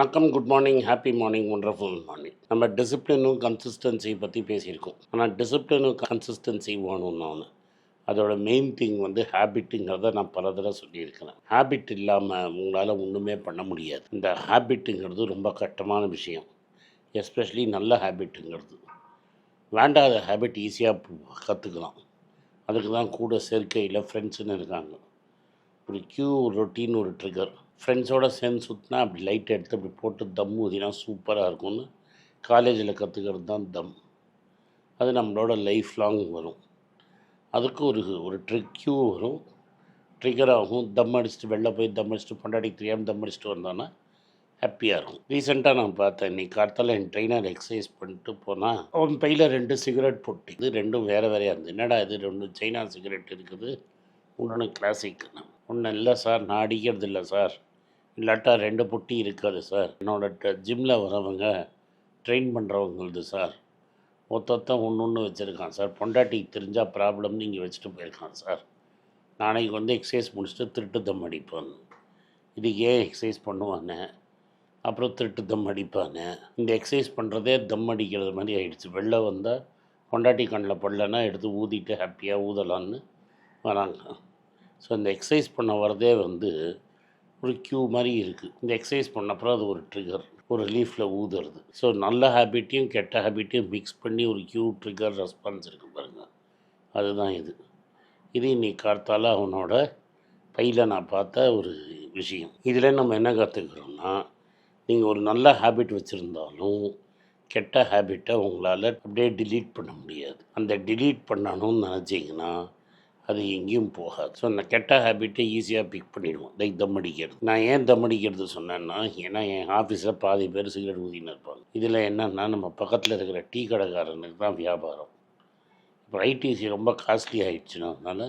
வணக்கம், good morning, happy morning, wonderful morning. நம்ம டிசிப்ளினும் consistency பற்றி பேசியிருக்கோம். ஆனால் டிசிப்ளினும் கன்சிஸ்டன்சி வேணும்னு ஒன்று. அதோட மெயின் திங் வந்து ஹேபிட்டுங்கிறத நான் பல தடவை சொல்லியிருக்கிறேன். ஹேபிட் இல்லாமல் உங்களால் ஒன்றுமே பண்ண முடியாது. இந்த ஹேபிட்டுங்கிறது ரொம்ப கஷ்டமான விஷயம். எஸ்பெஷலி நல்ல ஹேபிட்டுங்கிறது. வேண்டாத ஹேபிட் ஈஸியாக கற்றுக்கலாம். அதுக்கு தான் கூட சேர்க்கையில் ஃப்ரெண்ட்ஸுன்னு இருக்காங்க. ஒரு க்யூ, ரொட்டீன், ஒரு ட்ரிகர். ஃப்ரெண்ட்ஸோடு சேர்ந்து சுற்றினா அப்படி லைட் எடுத்து அப்படி போட்டு தம் ஊதினா சூப்பராக இருக்கும்னு காலேஜில் கற்றுக்கிறது தான் தம். அது நம்மளோட லைஃப் லாங் வரும். அதுக்கு ஒரு ஒரு க்யூ வரும், ட்ரிகர் ஆகும். தம் அடிச்சுட்டு வெளில போய் தம் அடிச்சுட்டு பொண்டாட்டி தெரியாமல் தம் அடிச்சுட்டு வந்தோன்னா ஹாப்பியாக இருக்கும். ரீசெண்டாக நான் பார்த்தேன், இன்றைக்கி காலத்தில் என் ட்ரெயினர் எக்ஸசைஸ் பண்ணிட்டு போனால் அவன் பையில் 2 சிகரெட் போட்டு, இது ரெண்டும் வேறு வேறையாக இருந்தது. என்னடா இது 2 சைனா சிகரெட் இருக்குது, இன்னொன்று கிளாசிக். ஒன்றும் இல்லை சார், நான் அடிக்கிறது இல்லை சார், இல்லாட்டா 2 பொட்டி இருக்காது சார், என்னோட ஜிம்மில் வரவங்க ட்ரெயின் பண்ணுறவங்களது சார், ஒருத்தன் ஒன்று வச்சுருக்கான் சார், பொண்டாட்டிக்கு தெரிஞ்சால் ப்ராப்ளம்னு இங்கே வச்சுட்டு போயிருக்கான் சார், நாளைக்கு வந்து எக்ஸசைஸ் முடிச்சுட்டு திருட்டு தம் அடிப்பான். இதுக்கு ஏன் எக்ஸசைஸ் பண்ணுவானே, அப்புறம் திருட்டு தம் அடிப்பானே. இந்த எக்ஸசைஸ் பண்ணுறதே தம் அடிக்கிறது மாதிரி ஆகிடுச்சு. வெளில வந்தால் பொண்டாட்டி கண்ணில் படலைன்னா எடுத்து ஊதிட்டு ஹாப்பியாக ஊதலான்னு வராங்க. ஸோ இந்த எக்ஸசைஸ் பண்ண வரதே வந்து ஒரு க்யூ மாதிரி இருக்குது. இந்த எக்ஸசைஸ் பண்ணப்பறம் அது ஒரு ட்ரிகர், ஒரு ரிலீஃபில் ஊதுறது. ஸோ நல்ல ஹேபிட்டையும் கெட்ட ஹேபிட்டையும் மிக்ஸ் பண்ணி ஒரு க்யூ, ட்ரிகர், ரெஸ்பான்ஸ் இருக்குது பாருங்கள். அதுதான் இது. இது இன்னைக்கு கார்த்தால அவனோட பையில் நான் பார்த்த ஒரு விஷயம். இதில் நம்ம என்ன கற்றுக்கிறோன்னா, நீங்கள் ஒரு நல்ல ஹேபிட் வச்சுருந்தாலும் கெட்ட ஹேபிட்டை உங்களால் அப்படியே டிலீட் பண்ண முடியாது. அந்த டிலீட் பண்ணணும்னு நினச்சிங்கன்னா அது எங்கேயும் போகாது. ஸோ அந்த கெட்ட ஹேபிட்டை ஈஸியாக பிக் பண்ணிடுவோம். லைக் தம் அடிக்கிறது. நான் ஏன் தம் அடிக்கிறது சொன்னேன்னா, ஏன்னா என் ஆஃபீஸில் பாதி பேர் சிகரெட் ஊதின்னு இருப்பாங்க. இதில் என்னென்னா, நம்ம பக்கத்தில் இருக்கிற டீ கடைக்காரனுக்கு தான் வியாபாரம். இப்போ ஐடிசி ரொம்ப காஸ்ட்லி ஆகிடுச்சுன்னா, அதனால்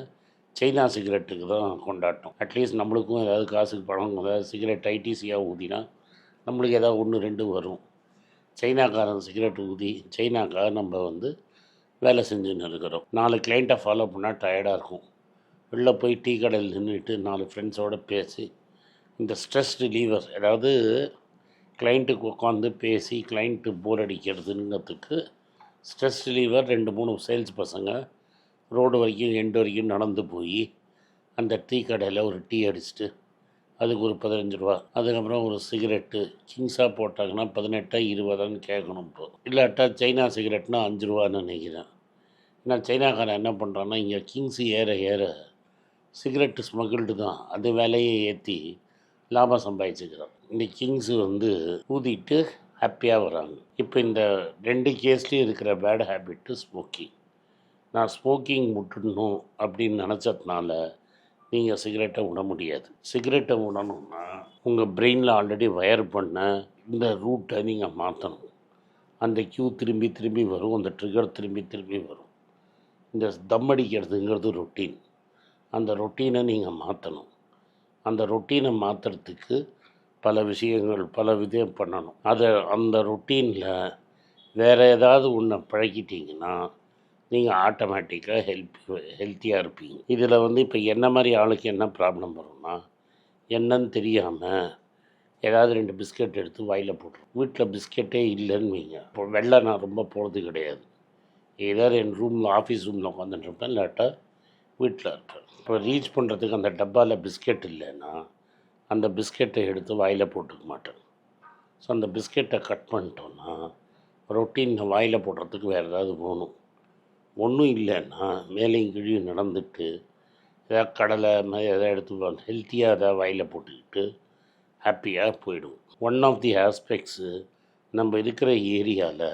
சைனா சிகரெட்டுக்கு தான் கொண்டாட்டம். அட்லீஸ்ட் நம்மளுக்கும் ஏதாவது காசுக்கு பணம், ஏதாவது சிகரெட் ஐடிசியாக ஊதினா நம்மளுக்கு ஏதாவது 1, 2 வரும். சைனாக்காரன் சிகரெட் ஊதி சைனாக்காக நம்ம வந்து வேலை செஞ்சுன்னு இருக்கிறோம். 4 கிளைண்ட்டை ஃபாலோ பண்ணால் டயர்டாக இருக்கும். வெளில போய் டீ கடையில் நின்றுட்டு 4 ஃப்ரெண்ட்ஸோடு பேசி இந்த ஸ்ட்ரெஸ் ரிலீவர், அதாவது கிளைண்ட்டுக்கு உட்காந்து பேசி கிளைண்ட்டு போர் அடிக்கிறதுங்கிறதுக்கு ஸ்ட்ரெஸ் ரிலீவர் 2, 3 சேல்ஸ் பசங்க ரோடு வரைக்கும் எண்டு வரைக்கும் நடந்து போய் அந்த டீ கடையில் ஒரு டீ அடிச்சுட்டு அதுக்கு ஒரு 15 ரூபா, அதுக்கப்புறம் ஒரு சிகரெட்டு கிங்ஸாக போட்டாங்கன்னா 18 20 கேட்கணும். இப்போ இல்லாட்டா சைனா சிகரெட்னா 5 ரூபான்னு நினைக்கிறேன். ஏன்னா சைனாக்காரன் என்ன பண்ணுறான்னா, இங்கே கிங்ஸு ஏற ஏற சிகரெட்டு ஸ்மகிள்டு தான், அது வேலையை ஏற்றி லாபம் சம்பாதிச்சுக்கிறான். இந்த கிங்ஸு வந்து ஊதிட்டு ஹாப்பியாக வராங்க. இப்போ இந்த 2 கேஸ்லேயும் இருக்கிற பேட் ஹேபிட்டு ஸ்மோக்கிங். நான் ஸ்மோக்கிங் விட்டுடணும் அப்படின்னு நினச்சதுனால நீங்கள் சிகரெட்டை விட முடியாது. சிகரெட்டை விடணுன்னா உங்கள் பிரெயினில் ஆல்ரெடி வயர் பண்ண இந்த ரூட்டை நீங்கள் மாற்றணும். அந்த க்யூ திரும்பி திரும்பி வரும், அந்த ட்ரிகர் திரும்பி திரும்பி வரும். இந்த தம் அடிக்கிறதுங்கிறது ரொட்டீன். அந்த ரொட்டீனை நீங்கள் மாற்றணும். அந்த ரொட்டீனை மாற்றுறதுக்கு பல விஷயங்கள், பல விதம் பண்ணணும். அந்த ரொட்டீனில் வேறு ஏதாவது ஒன்று பழக்கிட்டிங்கன்னா நீங்கள் ஆட்டோமேட்டிக்காக ஹெல்த்தியாக இருப்பீங்க. இதில் வந்து இப்போ என்ன மாதிரி ஆளுக்கு என்ன ப்ராப்ளம் வரும்னா, என்னன்னு தெரியாமல் ஏதாவது 2 பிஸ்கெட் எடுத்து வாயில் போட்டுரும். வீட்டில் பிஸ்கெட்டே இல்லைன்னு வைங்க. இப்போ வெளில நான் ரொம்ப போகிறது கிடையாது. ஏதாவது என் ரூமில், ஆஃபீஸ் ரூமில் உட்காந்துட்டுருப்பேன், இல்லாட்டா வீட்டில் இருப்பேன். இப்போ ரீச் பண்ணுறதுக்கு அந்த டப்பாவில் பிஸ்கெட் இல்லைன்னா அந்த பிஸ்கெட்டை எடுத்து வாயில் போட்டுக்க மாட்டேன். ஸோ அந்த பிஸ்கெட்டை கட் பண்ணிட்டோன்னா ரொட்டீன் வாயில் போடுறதுக்கு வேறு ஏதாவது போகணும். ஒன்றும் இல்லைன்னா மேலேயும் கீழேயும் நடந்துட்டு ஏதாவது கடலை மாதிரி எதாவது எடுத்து ஹெல்த்தியாக எதாவது வாயில் போட்டுக்கிட்டு ஹாப்பியாக போயிடும். ஒன் ஆஃப் தி ஆஸ்பெக்ட்ஸு நம்ம இருக்கிற ஏரியாவில்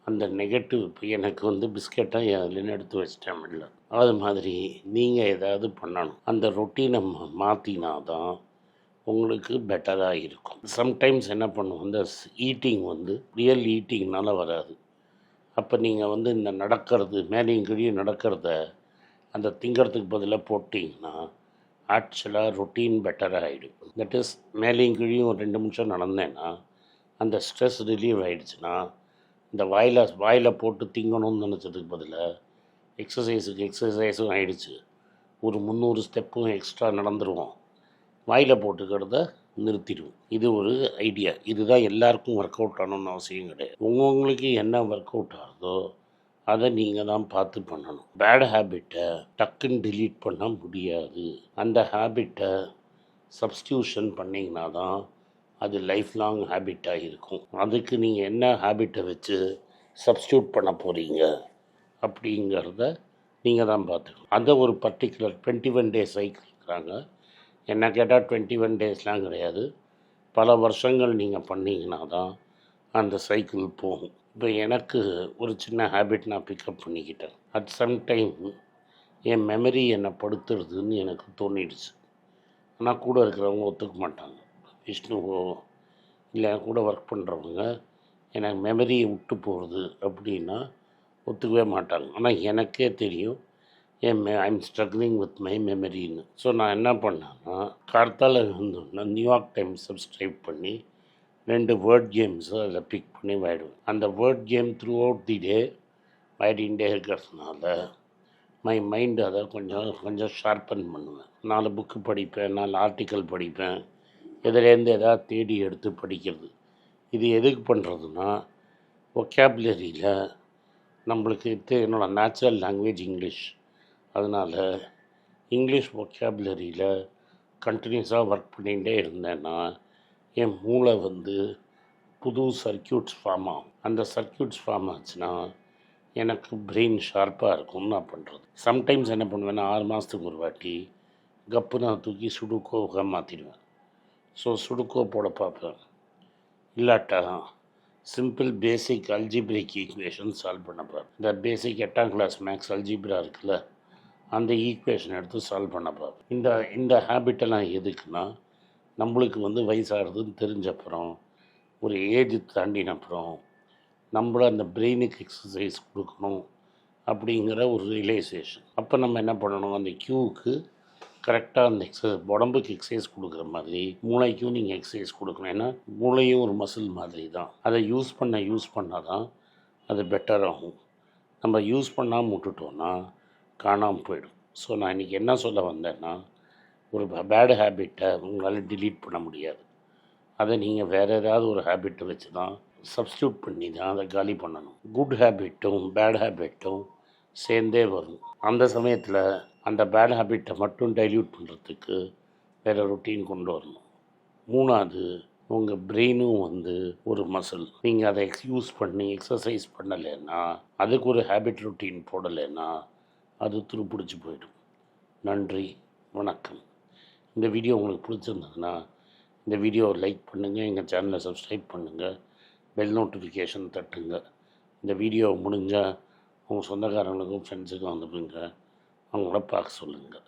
அந்த நெகட்டிவ், இப்போ எனக்கு வந்து பிஸ்கெட்டை அதுலேன்னு எடுத்து வச்சிட்டேன் இல்லை, அது மாதிரி நீங்கள் ஏதாவது பண்ணணும். அந்த ரொட்டீனை மாற்றினா தான் உங்களுக்கு பெட்டராக இருக்கும். சம்டைம்ஸ் என்ன பண்ணுவோம், இந்த ஈட்டிங் வந்து ரியல் ஈட்டிங்னால வராது. அப்போ நீங்கள் வந்து இந்த நடக்கிறது, மேலேயும் கீழேயும் நடக்கிறத அந்த திங்கிறதுக்கு பதிலாக போட்டிங்கன்னா ஆக்சுவலாக ரொட்டீன் பெட்டராக ஆகிடும். தட் இஸ், மேலேயும் கீழேயும் ஒரு 2 நிமிஷம் நடந்தேன்னா அந்த ஸ்ட்ரெஸ் ரிலீவ் ஆகிடுச்சுன்னா இந்த வாயில் போட்டு திங்கணும்னு நினச்சதுக்கு பதிலாக எக்ஸசைஸும் ஆகிடுச்சு. ஒரு 300 ஸ்டெப்பும் எக்ஸ்ட்ரா நடந்துருவோம். வாயில் போட்டுக்கிறத நிறுத்திடுவோம். இது ஒரு ஐடியா. இதுதான் எல்லாருக்கும் ஒர்க் அவுட் ஆகணும்னு அவசியம் கிடையாது. உங்களுக்கு என்ன ஒர்க் அவுட் ஆகுதோ அதை நீங்கள் தான் பார்த்து பண்ணணும். பேட் ஹேபிட்டை டக்குன்னு டிலீட் பண்ண முடியாது. அந்த ஹேபிட்டை சப்ஸ்டியூஷன் பண்ணிங்கன்னா தான் அது லைஃப் லாங் ஹேபிட்டாக இருக்கும். அதுக்கு நீங்கள் என்ன ஹேபிட்டை வச்சு சப்ஸ்டியூட் பண்ண போகிறீங்க அப்படிங்கிறத நீங்கள் தான் பார்த்துக்கணும். அதை ஒரு பர்டிகுலர் 21 டேஸ் சைக்கிள் இருக்கிறாங்க. என்ன கேட்டால் 21 டேஸ்லாம் கிடையாது, பல வருஷங்கள் நீங்கள் பண்ணிங்கன்னா தான் அந்த சைக்கிள் போகும். இப்போ எனக்கு ஒரு சின்ன ஹேபிட் நான் பிக்கப் பண்ணிக்கிட்டேன். அட் சம் டைம் என் மெமரி என்னை படுத்துறதுன்னு எனக்கு தோணிடுச்சு. ஆனால் கூட இருக்கிறவங்க ஒத்துக்க மாட்டாங்க. விஷ்ணுவோ இல்லை கூட ஒர்க் பண்ணுறவங்க எனக்கு மெமரியை விட்டு போகிறது அப்படின்னா ஒத்துக்கவே மாட்டாங்க. ஆனால் எனக்கே தெரியும் ஐம் ஸ்ட்ரகிளிங் வித் மை மெமரின்னு. ஸோ நான் என்ன பண்ணேன்னா, கார்த்தால இருந்தோன்னா நியூயார்க் டைம்ஸ் சப்ஸ்கிரைப் பண்ணி 2 வேர்ட் கேம்ஸை அதில் பிக் பண்ணி விளையாடுவேன். அந்த word game throughout the day விளையாடிகிட்டே இருக்கிறதுனால மை மைண்டு அதை கொஞ்சம் ஷார்ப்பன் பண்ணுவேன். 4 புக்கு படிப்பேன், 4 ஆர்டிக்கல் படிப்பேன், எதுலேருந்து எதாவது தேடி எடுத்து படிக்கிறது. இது எதுக்கு பண்ணுறதுன்னா, ஒகேபுலரியில் நம்மளுக்கு என்னோடய நேச்சுரல் லாங்குவேஜ் இங்கிலீஷ். அதனால் இங்கிலீஷ் ஒகேபுலரியில் கண்டினியூஸாக ஒர்க் பண்ணிகிட்டே இருந்தேன்னா என் மூளை புது சர்க்கியூட்ஸ் ஃபார்ம் ஆகும். அந்த சர்க்கியூட்ஸ் ஃபார்ம் ஆச்சுன்னா எனக்கு பிரெயின் ஷார்ப்பாக இருக்கும்னு நான் பண்ணுறது. சம்டைம்ஸ் என்ன பண்ணுவேன்னா, 6 மாதத்துக்கு ஒரு வாட்டி கப்பு நான் தூக்கி சுடுக்கோவாக மாற்றிடுவேன். ஸோ சுடுக்கோ போட பார்ப்பேன். இல்லாட்டா சிம்பிள் பேசிக் அல்ஜிப்ரிக் ஈக்குவேஷன் சால்வ் பண்ண பார்ப்பேன். இந்த பேசிக் 8ஆம் கிளாஸ் மேக்ஸ் அல்ஜிப்ரா இருக்குல்ல, அந்த ஈக்குவேஷன் எடுத்து சால்வ் பண்ண பார்ப்பேன். இந்த ஹேபிட்டெல்லாம் எதுக்குன்னா, நம்மளுக்கு வயசாகிறதுன்னு தெரிஞ்சப்புறம், ஒரு ஏஜ் தாண்டின அப்புறம் நம்மள அந்த பிரெயினுக்கு எக்ஸசைஸ் கொடுக்கணும் அப்படிங்கிற ஒரு ரியலைசேஷன். அப்போ நம்ம என்ன பண்ணணும், அந்த க்யூவுக்கு கரெக்டாக அந்த உடம்புக்கு எக்ஸசைஸ் கொடுக்குற மாதிரி மூளைக்கும் நீங்கள் எக்ஸசைஸ் கொடுக்கணும். ஏன்னா மூளையும் ஒரு மசில் மாதிரி தான். அதை யூஸ் பண்ணால் தான் அது பெட்டர் ஆகும். நம்ம யூஸ் பண்ணாமல் விட்டுட்டோன்னா காணாமல் போயிடும். ஸோ நான் இன்றைக்கி என்ன சொல்ல வந்தேன்னா, ஒரு பேட் ஹேபிட்டை உங்களால் டிலீட் பண்ண முடியாது. அதை நீங்கள் வேறு ஏதாவது ஒரு ஹேபிட்டை வச்சு தான் சப்ஸ்டியூட் பண்ணி தான் அதை காலி பண்ணணும். குட் ஹேபிட்டும் பேட் ஹேபிட்டும் சேர்ந்தே வரும். அந்த சமயத்தில் அந்த பேட் ஹேபிட்டை மட்டும் டைல்யூட் பண்ணுறதுக்கு வேறு ரொட்டீன் கொண்டு வரணும். 3வது, உங்கள் பிரெயினும் ஒரு மசில். நீங்கள் அதை யூஸ் பண்ணி எக்ஸசைஸ் பண்ணலைன்னா, அதுக்கு ஒரு ஹேபிட் ரொட்டீன் போடலைன்னா அது துருப்பிடிச்சு போயிடும். நன்றி, வணக்கம். இந்த வீடியோ உங்களுக்கு பிடிச்சிருந்ததுன்னா இந்த வீடியோவை லைக் பண்ணுங்கள், எங்கள் சேனலை சப்ஸ்கிரைப் பண்ணுங்கள், பெல் நோட்டிஃபிகேஷன் தட்டுங்க. இந்த வீடியோ முடிஞ்சால் உங்கள் சொந்தக்காரங்களுக்கும் ஃப்ரெண்ட்ஸுக்கும் அனுப்புங்க, அவங்கள பார்க்க சொல்லுங்கள்.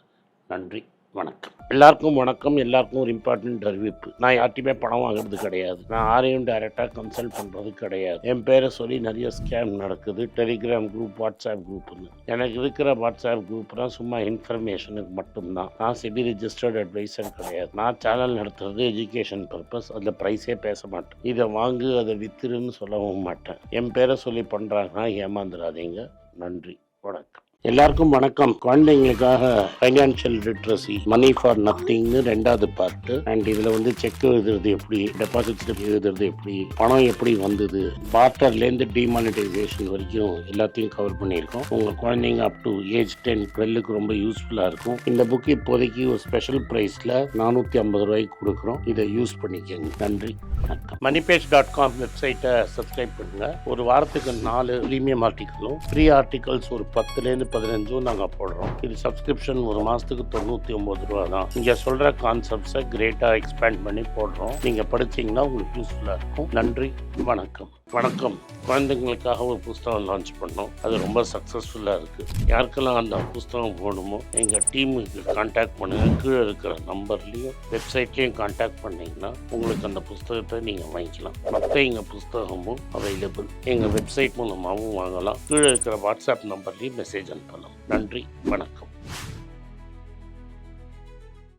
நன்றி, வணக்கம். எல்லாருக்கும் வணக்கம். எல்லாருக்கும் ஒரு இம்பார்ட்டண்ட் அறிவிப்பு. நான் யார்ட்டையுமே பணம் வாங்குறது கிடையாது. நான் யாரையும் டைரெக்டாக கன்சல்ட் பண்ணுறது கிடையாது. என் பேரை சொல்லி நிறைய ஸ்கேம் நடக்குது. டெலிகிராம் குரூப், வாட்ஸ்அப் குரூப்னு. எனக்கு இருக்கிற வாட்ஸ்அப் குரூப்னால் சும்மா இன்ஃபர்மேஷனுக்கு மட்டும்தான். நான் செபி ரிஜிஸ்டர்ட் அட்வைசர் கிடையாது. நான் சேனல் நடத்துறது எஜுகேஷன் பர்பஸ். அதில் ப்ரைஸே பேச மாட்டேன். இதை வாங்கு அதை வித்துருன்னு சொல்லவும் மாட்டேன். என் பேரை சொல்லி பண்ணுறாங்கன்னா ஏமாந்துடாதீங்க. நன்றி, வணக்கம். எல்லாருக்கும் வணக்கம். குழந்தைங்களுக்காக ஃபைனான்ஷியல் லிட்ரஸி, மணி ஃபார் நத்திங்னு 2வது பார்ட்டு. அண்ட் இதில் செக் எழுதுறது எப்படி, டெபாசிட் ஸ்லிப் எழுதுறது எப்படி, பணம் எப்படி வந்தது, பார்ட்டர்லேருந்து டிமானிட்டைசேஷன் வரைக்கும் எல்லாத்தையும் கவர் பண்ணியிருக்கோம். உங்கள் குழந்தைங்க அப் டு ஏஜ் 10, 12க்கு ரொம்ப யூஸ்ஃபுல்லாக இருக்கும். இந்த புக்கு இப்போதைக்கு ஒரு ஸ்பெஷல் ப்ரைஸில் 450 ரூபாய்க்கு கொடுக்குறோம். இதை யூஸ் பண்ணிக்கோங்க. நன்றி, வணக்கம். moneypage.com வெப்சைட்டை சப்ஸ்கிரைப் பண்ணுங்கள். ஒரு வாரத்துக்கு 4 ப்ரீமியம் ஆர்டிக்கலும் ஃப்ரீ ஆர்டிகல்ஸ் ஒரு 10லேருந்து 15 நாங்கள் போடுறோம். இது சப்ஸ்கிரிப்ஷன் ஒரு மாதத்துக்கு 99 ரூபா தான். இங்கே சொல்கிற கான்செப்ட்ஸை கிரேட்டாக எக்ஸ்பேண்ட் பண்ணி போடுறோம். நீங்கள் படித்தீங்கன்னா உங்களுக்கு யூஸ்ஃபுல்லாக இருக்கும். நன்றி, வணக்கம். வணக்கம். குழந்தைங்களுக்காக ஒரு புஸ்தகம் லான்ச் பண்ணோம். அது ரொம்ப சக்ஸஸ்ஃபுல்லாக இருக்குது. யாருக்கெல்லாம் அந்த புஸ்தகம் போகணுமோ எங்கள் டீமுக்கு கான்டாக்ட் பண்ணுங்கள். கீழே இருக்கிற நம்பர்லேயும் வெப்சைட்லேயும் கான்டாக்ட் பண்ணிங்கன்னா உங்களுக்கு அந்த புஸ்தகத்தை நீங்கள் வாங்கிக்கலாம். மற்ற எங்கள் புஸ்தகமும் அவைலபிள். எங்கள் வெப்சைட் மூலமாகவும் வாங்கலாம். கீழே இருக்கிற வாட்ஸ்அப் நம்பர்லேயும் மெசேஜ் அனுப்பலாம். நன்றி, வணக்கம்.